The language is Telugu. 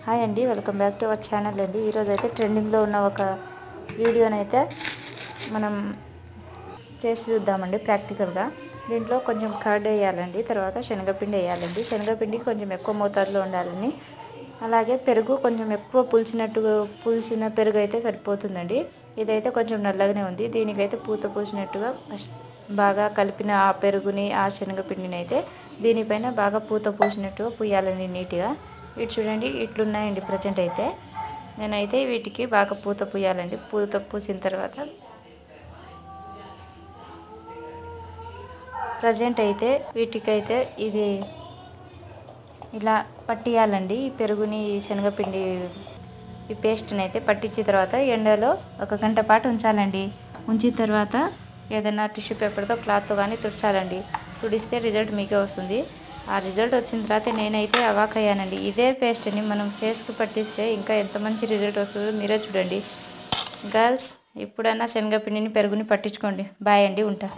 హాయ్ అండి, welcome back to our channel అండి. ఈరోజు అయితే ట్రెండింగ్లో ఉన్న ఒక వీడియోనైతే మనం చేసి చూద్దామండి ప్రాక్టికల్గా. దీంట్లో కొంచెం కర్డ్ వేయాలండి, తర్వాత శనగపిండి వేయాలండి. శనగపిండి కొంచెం ఎక్కువ మోతాదులో ఉండాలని, అలాగే పెరుగు కొంచెం ఎక్కువ పులిసిన పెరుగు అయితే సరిపోతుందండి. ఇదైతే కొంచెం నల్లగానే ఉంది. దీనికైతే పూత పూసినట్టుగా బాగా కలిపిన ఆ పెరుగుని ఆ శనగపిండిని అయితే దీనిపైన బాగా పూత పూసినట్టుగా పూయాలండి నీట్గా. ఇటు చూడండి, ఇట్లున్నాయండి ప్రజెంట్ అయితే. నేనైతే వీటికి బాగా పూత పూయాలండి. పూత పూసిన తర్వాత ప్రజెంట్ అయితే వీటికైతే ఇది ఇలా పట్టియాలండి. ఈ పెరుగుని శనగపిండి ఈ పేస్ట్ని అయితే పట్టించిన తర్వాత ఎండలో 1 గంట పాటు ఉంచాలండి. ఉంచిన తర్వాత ఏదైనా టిష్యూ పేపర్తో క్లాత్తో కానీ తుడచాలండి. తుడిస్తే రిజల్ట్ మీకే వస్తుంది. ఆ రిజల్ట్ వచ్చిన తర్వాత నేనైతే అవాక్ అయ్యానండి. ఇదే పేస్ట్ని మనం ఫేస్కి పట్టిస్తే ఇంకా ఎంత మంచి రిజల్ట్ వస్తుందో మీరే చూడండి. గర్ల్స్, ఇప్పుడైనా శనగపిండిని పెరుగుని పట్టించుకోండి. బాయ్ అండి, ఉంటా.